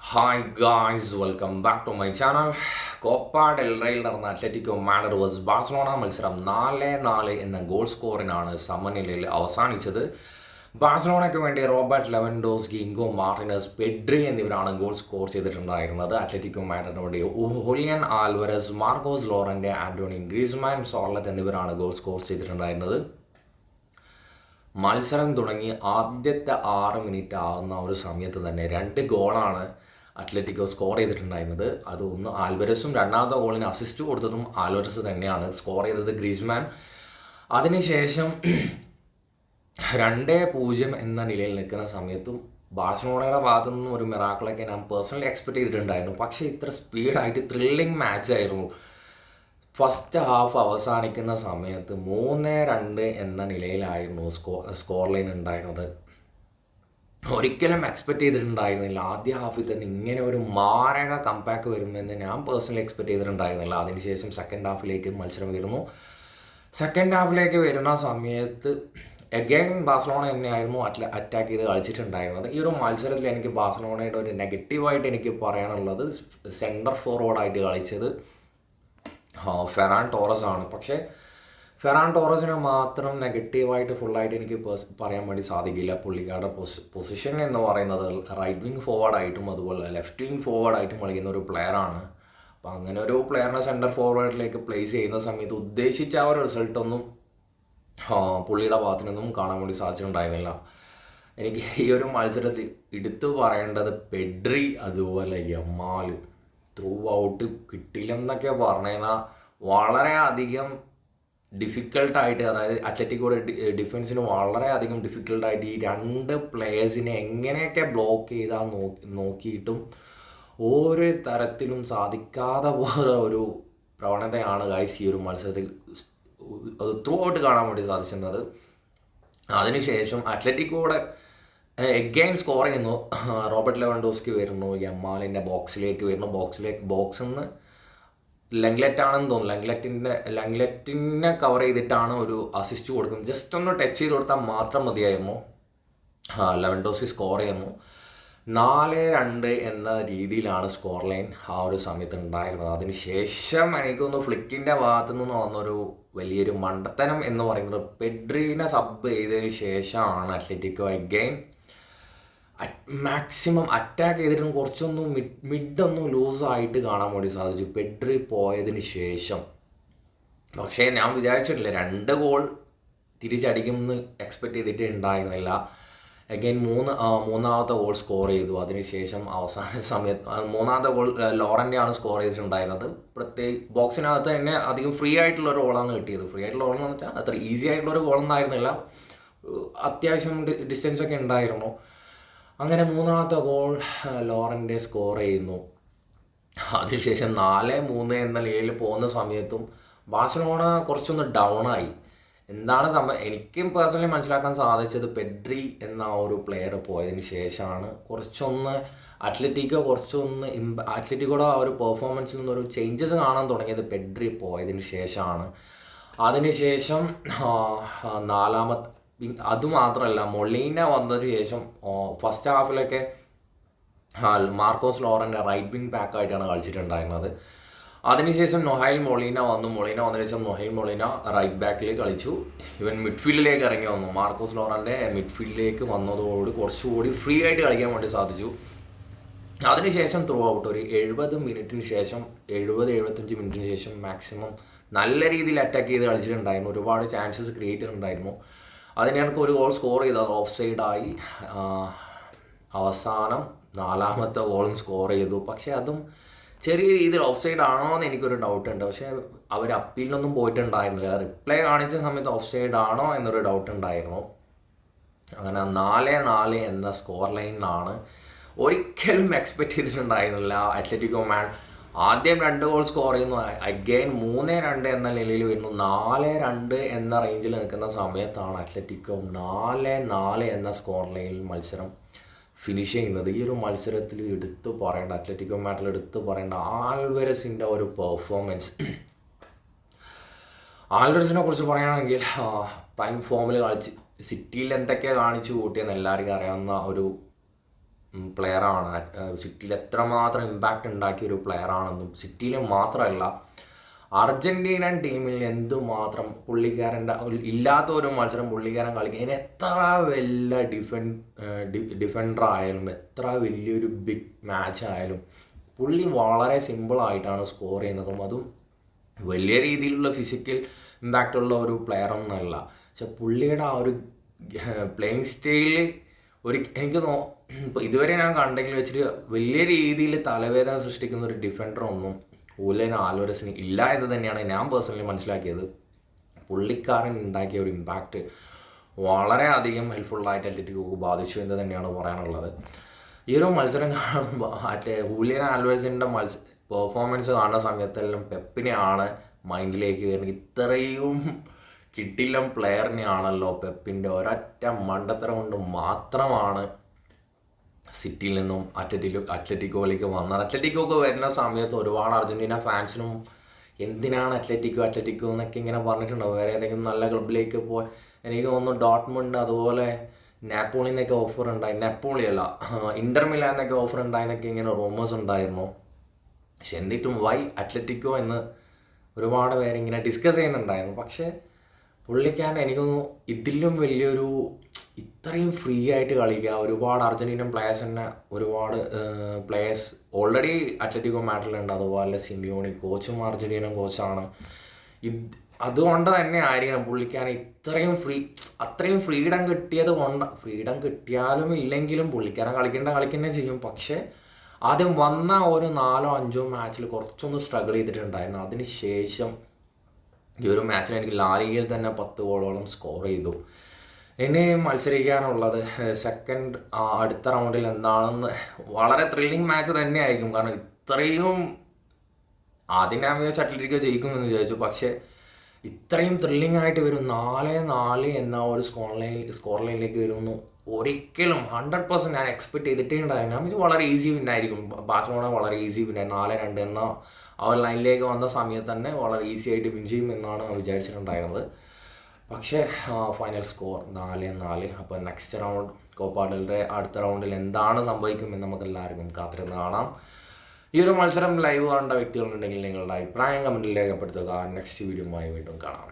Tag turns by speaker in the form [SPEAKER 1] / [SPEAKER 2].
[SPEAKER 1] Hi guys, welcome back to my channel. Copa del റേയിൽ നടന്ന Atletico Madrid versus Barcelona മത്സരം 4-4 എന്ന goal സ്കോറിനാണ് സമനിലയിൽ അവസാനിച്ചത്. ബാഴ്സലോണയ്ക്ക് വേണ്ടി റോബർട്ട് ലെവൻഡോസ്കി, ഇൻഗോ മാർട്ടിനസ്, പെഡ്രി എന്നിവരാണ് ഗോൾ സ്കോർ ചെയ്തിട്ടുണ്ടായിരുന്നത്. അത്ലറ്റിക്കോ മാഡ്രിഡിന് വേണ്ടി ഹുലിയൻ ആൽവരസ്, മാർക്കോസ് ലോറൻ്റെ, ആന്റോണി ഗ്രീസ്മാൻ, സോർലറ്റ് എന്നിവരാണ് ഗോൾ സ്കോർ ചെയ്തിട്ടുണ്ടായിരുന്നത്. മത്സരം തുടങ്ങി ആദ്യത്തെ 6 മിനിറ്റ് ആകുന്ന ഒരു സമയത്ത് തന്നെ 2 ഗോളാണ് അത്ലറ്റിക്കോ സ്കോർ ചെയ്തിട്ടുണ്ടായിരുന്നത്. അത് ഒന്ന് ആൽവരസും, രണ്ടാമത്തെ ഗോളിന് അസിസ്റ്റ് കൊടുത്തതും ആൽവരസ് തന്നെയാണ്. സ്കോർ ചെയ്തത് ഗ്രീസ്മാൻ. അതിനുശേഷം 2-0 എന്ന നിലയിൽ നിൽക്കുന്ന സമയത്തും ബാഴ്സലോണയുടെ ഭാഗത്തു നിന്നും ഒരു മിറാക്കിളൊക്കെ ഞാൻ പേഴ്സണലി എക്സ്പെക്ട് ചെയ്തിട്ടുണ്ടായിരുന്നു. പക്ഷേ ഇത്ര സ്പീഡായിട്ട് ത്രില്ലിംഗ് മാച്ചായിരുന്നു. ഫസ്റ്റ് ഹാഫ് അവസാനിക്കുന്ന സമയത്ത് 3-2 എന്ന നിലയിലായിരുന്നു സ്കോർ ലൈൻ ഉണ്ടായിരുന്നത്. ഒരിക്കലും എക്സ്പെക്ട് ചെയ്തിട്ടുണ്ടായിരുന്നില്ല ആദ്യ ഹാഫിൽ തന്നെ ഇങ്ങനെ ഒരു മാരക കംബാക്ക് വരുമെന്ന് ഞാൻ പേഴ്സണലി എക്സ്പെക്ട് ചെയ്തിട്ടുണ്ടായിരുന്നില്ല. അതിനുശേഷം സെക്കൻഡ് ഹാഫിലേക്ക് മത്സരം വരുന്നു. സെക്കൻഡ് ഹാഫിലേക്ക് വരുന്ന സമയത്ത് എഗെയിൻ ബാഴ്സലോണ തന്നെയായിരുന്നു അറ്റാക്ക് ചെയ്ത് കളിച്ചിട്ടുണ്ടായിരുന്നത്. ഈ ഒരു മത്സരത്തിൽ എനിക്ക് ബാഴ്സലോണയുടെ ഒരു നെഗറ്റീവായിട്ട് എനിക്ക് പറയാനുള്ളത് സെൻറ്റർ ഫോർവേഡായിട്ട് കളിച്ചത് ഫെറാൻ ടോറസ് ആണ്. പക്ഷേ ഫെറാൻ ടോറസിനെ മാത്രം നെഗറ്റീവായിട്ട് ഫുള്ളായിട്ട് എനിക്ക് പറയാൻ വേണ്ടി സാധിക്കില്ല. പുള്ളിക്കാരുടെ പൊസിഷൻ എന്ന് പറയുന്നത് റൈറ്റ് വിങ് ഫോർവേഡായിട്ടും അതുപോലെ ലെഫ്റ്റ് വിങ് ഫോർവേഡായിട്ടും കളിക്കുന്ന ഒരു പ്ലെയറാണ്. അപ്പോൾ അങ്ങനെ ഒരു പ്ലെയറിനെ സെൻറ്റർ ഫോർവേഡിലേക്ക് പ്ലേസ് ചെയ്യുന്ന സമയത്ത് ഉദ്ദേശിച്ച ആ ഒരു റിസൾട്ടൊന്നും പുള്ളിയുടെ ഭാഗത്തു നിന്നും കാണാൻ വേണ്ടി സാധിച്ചിട്ടുണ്ടായിരുന്നില്ല. എനിക്ക് ഈ ഒരു മത്സരത്തിൽ എടുത്തു പറയേണ്ടത് പെഡ്രി അതുപോലെ യമാൽ ത്രൂ ഔട്ട് കിട്ടില്ലെന്നൊക്കെ പറഞ്ഞു കഴിഞ്ഞാൽ വളരെയധികം ഡിഫിക്കൽട്ടായിട്ട്, അതായത് അത്ലറ്റിക്കോയുടെ ഡിഫൻസിന് വളരെയധികം ഡിഫിക്കൽട്ടായിട്ട് ഈ 2 പ്ലേയേഴ്സിനെ എങ്ങനെയൊക്കെ ബ്ലോക്ക് ചെയ്താൽ നോക്കിയിട്ടും ഒരു തരത്തിലും സാധിക്കാതെ പോലെ ഒരു പ്രവണതയാണ് ഗൈസ് ഈ ഒരു മത്സരത്തിൽ അത് ത്രൂ ഔട്ട് കാണാൻ വേണ്ടി സാധിച്ചിരുന്നത്. അതിനുശേഷം അത്ലറ്റിക്കോയുടെ എഗെയിൻ സ്കോർ ചെയ്യുന്നു. റോബർട്ട് ലെവൻഡോസ്കി വരുന്നു, യമാലിൻ്റെ ബോക്സിലേക്ക് വരുന്നു. ബോക്സിൽ നിന്ന് ലെങ്ലെറ്റ് ആണെന്ന് തോന്നുന്നു. ലെങ്ലെറ്റിനെ കവർ ചെയ്തിട്ടാണ് ഒരു അസിസ്റ്റ് കൊടുക്കുന്നത്. ജസ്റ്റ് ഒന്ന് ടച്ച് ചെയ്ത് കൊടുത്താൽ മാത്രം മതിയായിരുന്നു. ലെവൻഡോസ്കി സ്കോർ ചെയ്യുന്നു. 4-2 എന്ന രീതിയിലാണ് സ്കോർ ലൈൻ ആ ഒരു സമയത്ത് ഉണ്ടായിരുന്നത്. അതിനുശേഷം എനിക്കൊന്ന് ഫ്ലിക്കിൻ്റെ ഭാഗത്തു നിന്ന് വന്നൊരു വലിയൊരു മണ്ടത്തനം എന്ന് പറയുന്നത് പെഡ്രീനെ സബ് ചെയ്തതിന് ശേഷമാണ് അത്ലറ്റിക്കോ അഗെയിൻ മാക്സിമം അറ്റാക്ക് ചെയ്തിട്ടും കുറച്ചൊന്നും മിഡൊന്നും ലൂസായിട്ട് കാണാൻ വേണ്ടി സാധിച്ചു പെഡ്രി പോയതിന് ശേഷം. പക്ഷേ ഞാൻ വിചാരിച്ചിട്ടില്ല 2 ഗോൾ തിരിച്ചടിക്കുമെന്ന് എക്സ്പെക്റ്റ് ചെയ്തിട്ട് ഉണ്ടായിരുന്നില്ല. അഗെയിൻ മൂന്നാമത്തെ ഗോൾ സ്കോർ ചെയ്തു. അതിനുശേഷം അവസാന സമയത്ത് മൂന്നാമത്തെ ഗോൾ ലോറൻ്റെയാണ് സ്കോർ ചെയ്തിട്ടുണ്ടായിരുന്നത്. ബോക്സിനകത്ത് തന്നെ അധികം ഫ്രീ ആയിട്ടുള്ള ഒരു ഗോളാണ് കിട്ടിയത്. ഫ്രീ ആയിട്ടുള്ള ഗോൾ എന്ന് വെച്ചാൽ അത്ര ഈസി ആയിട്ടുള്ളൊരു ഗോളൊന്നും ആയിരുന്നില്ല. അത്യാവശ്യം ഡിസ്റ്റൻസ് ഒക്കെ ഉണ്ടായിരുന്നു. അങ്ങനെ മൂന്നാമത്തെ ഗോൾ ലോറൻ്റെ സ്കോർ ചെയ്യുന്നു. അതിനുശേഷം 4-3 എന്ന നിലയിൽ പോകുന്ന സമയത്തും ബാഴ്സലോണ കുറച്ചൊന്ന് ഡൗൺ ആയി. എന്താണ് എനിക്കും പേഴ്സണലി മനസ്സിലാക്കാൻ സാധിച്ചത് പെഡ്രി എന്ന ഒരു പ്ലെയർ പോയതിന് ശേഷമാണ് കുറച്ചൊന്ന് അത്ലറ്റിക്കോയുടെ ആ ഒരു പെർഫോമൻസിൽ നിന്നൊരു ചേഞ്ചസ് കാണാൻ തുടങ്ങിയത് പെഡ്രി പോയതിന് ശേഷമാണ്. അതിനുശേഷം അതുമാത്രമല്ല, മൊളീന വന്നതിന് ശേഷം ഫസ്റ്റ് ഹാഫിലൊക്കെ മാർക്കോസ് ലോറൻ്റെ റൈറ്റ് വിങ് ബാക്കായിട്ടാണ് കളിച്ചിട്ടുണ്ടായിരുന്നത്. അതിനുശേഷം നൊഹൈൽ മൊളീന വന്നതിന് ശേഷം നൊഹൈൽ മൊളീന റൈറ്റ് ബാക്കിൽ കളിച്ചു. ഇവൻ മിഡ്ഫീൽഡിലേക്ക് ഇറങ്ങി വന്നു. മാർക്കോസ് ലോറൻ്റെ മിഡ്ഫീൽഡിലേക്ക് വന്നതോടുകൂടി കുറച്ചുകൂടി ഫ്രീ ആയിട്ട് കളിക്കാൻ വേണ്ടി സാധിച്ചു. അതിനുശേഷം ത്രൂ ഔട്ട് ഒരു 70 മിനിറ്റിന് ശേഷം 70-75 മിനിറ്റിന് ശേഷം മാക്സിമം നല്ല രീതിയിൽ അറ്റാക്ക് ചെയ്ത് കളിച്ചിട്ടുണ്ടായിരുന്നു. ഒരുപാട് ചാൻസസ് ക്രിയേറ്റ് ചെയ്തിട്ടുണ്ടായിരുന്നു. അതിനിടയ്ക്ക് ഒരു ഗോൾ സ്കോർ ചെയ്തത് ഓഫ് സൈഡായി. അവസാനം 4ാമത്തെ ഗോളും സ്കോർ ചെയ്തു. പക്ഷേ അതും ചെറിയ രീതിയിൽ ഓഫ് സൈഡ് ആണോ എന്ന് എനിക്കൊരു ഡൗട്ട് ഉണ്ട്. പക്ഷേ അവർ അപ്പീലിനൊന്നും പോയിട്ടുണ്ടായിരുന്നില്ല. റിപ്ലൈ കാണിച്ച സമയത്ത് ഓഫ് സൈഡ് ആണോ എന്നൊരു ഡൗട്ട് ഉണ്ടായിരുന്നു. അങ്ങനെ 4-4 എന്ന സ്കോർ ലൈനിലാണ് ഒരിക്കലും എക്സ്പെക്റ്റ് ചെയ്തിട്ടുണ്ടായിരുന്നില്ല അത്ലറ്റിക്കോ ആദ്യം 2 ഗോൾ സ്കോർ ചെയ്യുന്നു. അഗെയിൻ 3-2 എന്ന നിലയിൽ വരുന്നു. 4-2 എന്ന റേഞ്ചിൽ നിൽക്കുന്ന സമയത്താണ് അത്ലറ്റിക്കോ 4-4 എന്ന സ്കോർ ലൈനിൽ മത്സരം ഫിനിഷ് ചെയ്യുന്നത്. ഈ ഒരു മത്സരത്തിൽ അത്ലറ്റിക്കോ മാഡ്രിഡ് എടുത്തു പറയേണ്ട ആൽവരസിൻ്റെ ഒരു പെർഫോമൻസ്. ആൽവരസിനെ കുറിച്ച് പറയുകയാണെങ്കിൽ പ്രൈം ഫോമിൽ കളിച്ച് സിറ്റിയിൽ എന്തൊക്കെയാണ് കാണിച്ചു കൂട്ടിയെന്ന് എല്ലാവർക്കും അറിയാവുന്ന ഒരു പ്ലെയറാണ്. സിറ്റിയിൽ എത്രമാത്രം ഇമ്പാക്റ്റ് ഉണ്ടാക്കിയ ഒരു പ്ലെയറാണെന്നും സിറ്റിയിൽ മാത്രമല്ല അർജൻറ്റീനൻ ടീമിൽ എന്തുമാത്രം പുള്ളിക്കാരൻ്റെ ഇല്ലാത്ത ഒരു മത്സരം പുള്ളിക്കാരൻ കളിക്കാൻ എത്ര വലിയ ഡിഫൻഡർ ആയാലും എത്ര വലിയൊരു ബിഗ് മാച്ച് ആയാലും പുള്ളി വളരെ സിമ്പിളായിട്ടാണ് സ്കോർ ചെയ്യുന്നതും അതും വലിയ രീതിയിലുള്ള ഫിസിക്കൽ ഇമ്പാക്റ്റ് ഉള്ള ഒരു പ്ലെയറൊന്നുമല്ല. പക്ഷെ പുള്ളിയുടെ ആ ഒരു പ്ലേയിങ് സ്റ്റൈലിൽ എനിക്ക് ഇപ്പോൾ ഇതുവരെ ഞാൻ കണ്ടെങ്കിൽ വെച്ചിട്ട് വലിയ രീതിയിൽ തലവേദന സൃഷ്ടിക്കുന്ന ഒരു ഡിഫൻഡറൊന്നും ഹൂലിയൻ ആൽവരസിന് ഇല്ല എന്ന് തന്നെയാണ് ഞാൻ പേഴ്സണലി മനസ്സിലാക്കിയത്. പുള്ളിക്കാരൻ ഉണ്ടാക്കിയ ഒരു ഇമ്പാക്റ്റ് വളരെയധികം ഹെൽപ്ഫുള്ളായിട്ട് അത്ലറ്റിക്കോക്ക് ബാധിച്ചു എന്ന് തന്നെയാണ് പറയാനുള്ളത്. ഈ ഒരു മത്സരം കാണുമ്പോൾ ഹൂലിയൻ ആൽവരസിൻ്റെ പെർഫോമൻസ് കാണുന്ന സമയത്തെല്ലാം പെപ്പിനെയാണ് മൈൻഡിലേക്ക് വരുന്നത്. ഇത്രയും കിട്ടില്ല പ്ലെയറിനെയാണല്ലോ പെപ്പിൻ്റെ ഒരൊറ്റ മണ്ടത്തരം കൊണ്ട് മാത്രമാണ് സിറ്റിയിൽ നിന്നും അത്ലറ്റിക്കോയിലേക്ക് വന്നത്. അത്ലറ്റിക്കോക്ക് വരുന്ന സമയത്ത് ഒരുപാട് അർജൻറ്റീന ഫാൻസിനും എന്തിനാണ് അത്ലറ്റിക്കോ എന്നൊക്കെ ഇങ്ങനെ പറഞ്ഞിട്ടുണ്ടാവും. വേറെ ഏതെങ്കിലും നല്ല ക്ലബിലേക്ക് പോയി എനിക്ക് തോന്നുന്നു ഡോട്ട്മുണ്ട് അതുപോലെ നാപ്പോളിന്നൊക്കെ ഓഫർ ഉണ്ടായി, നാപ്പോളിയല്ല ഇൻ്റർ മിലാനൊക്കെ ഓഫർ ഉണ്ടായെന്നൊക്കെ ഇങ്ങനെ റൂമേഴ്സ് ഉണ്ടായിരുന്നു. പക്ഷെ എന്നിട്ടും വൈ അത്ലറ്റിക്കോ എന്ന് ഒരുപാട് പേരിങ്ങനെ ഡിസ്കസ് ചെയ്യുന്നുണ്ടായിരുന്നു. പക്ഷേ പുള്ളിക്കാരൻ എനിക്കൊന്നു ഇതിലും വലിയൊരു ഇത്രയും ഫ്രീ ആയിട്ട് കളിക്കുക, ഒരുപാട് അർജൻറ്റീനൻ പ്ലേയേഴ്സ് തന്നെ ഒരുപാട് പ്ലേയേഴ്സ് ഓൾറെഡി അത്ലറ്റിക്കോ മാഡ്രിഡിലുണ്ട്. അതുപോലെ സിമിയോണി കോച്ചും അർജൻറ്റീനൻ കോച്ചാണ്. അതുകൊണ്ട് തന്നെ ആയിരിക്കണം പുള്ളിക്കാരൻ അത്രയും ഫ്രീഡം കിട്ടിയത് കൊണ്ട്. ഫ്രീഡം കിട്ടിയാലും ഇല്ലെങ്കിലും പുള്ളിക്കാരൻ കളിക്കന്നെ ചെയ്യും. പക്ഷേ ആദ്യം വന്ന ഒരു 4-5 മാച്ചിൽ കുറച്ചൊന്ന് സ്ട്രഗിൾ ചെയ്തിട്ടുണ്ടായിരുന്നു. അതിന് ശേഷം ഈ ഒരു മാച്ചിൽ എനിക്ക് ലാലിഗയിൽ തന്നെ 10 ഗോളോളം സ്കോർ ചെയ്തു. ഇനി മത്സരിക്കാനുള്ളത് സെക്കൻഡ് അടുത്ത റൗണ്ടിൽ എന്താണെന്ന് വളരെ ത്രില്ലിങ് മാച്ച് തന്നെയായിരിക്കും. കാരണം ഇത്രയും ആദ്യം ഞാൻ വിചാരിച്ചു അത്ലറ്റിക്കോ ജയിക്കുമെന്ന് വിചാരിച്ചു. പക്ഷേ ഇത്രയും ത്രില്ലിംഗ് ആയിട്ട് വരും 4-4 എന്ന ഒരു സ്കോർ ലൈനിലേക്ക് വരുന്നു ഒരിക്കലും 100% ഞാൻ എക്സ്പെക്ട് ചെയ്തിട്ടേ ഉണ്ടായിരുന്നു. ഞാൻ വിചാരിച്ചു വളരെ ഈസി വിന്നായിരിക്കും, ബാഴ്സലോണ വളരെ ഈസി വിന്നായി 4-2 എന്ന ആ ഒരു ലൈനിലേക്ക് വന്ന സമയത്ത് തന്നെ വളരെ ഈസി ആയിട്ട് വിൻ ചെയ്യും എന്നാണ് വിചാരിച്ചിട്ടുണ്ടായിരുന്നത്. പക്ഷേ ഫൈനൽ സ്കോർ 4-4. അപ്പോൾ next round Copa del Rey അടുത്ത റൗണ്ടിൽ എന്താണ് സംഭവിക്കുമെന്ന് നമുക്ക് എല്ലാവർക്കും കാത്തിരുന്ന് കാണാം. ഈ ഒരു മത്സരം ലൈവ് കാണേണ്ട വ്യക്തികളുണ്ടെങ്കിൽ നിങ്ങളുടെ അഭിപ്രായം കമൻറ്റിൽ രേഖപ്പെടുത്തുക. നെക്സ്റ്റ് വീഡിയോയുമായി വീണ്ടും കാണാം.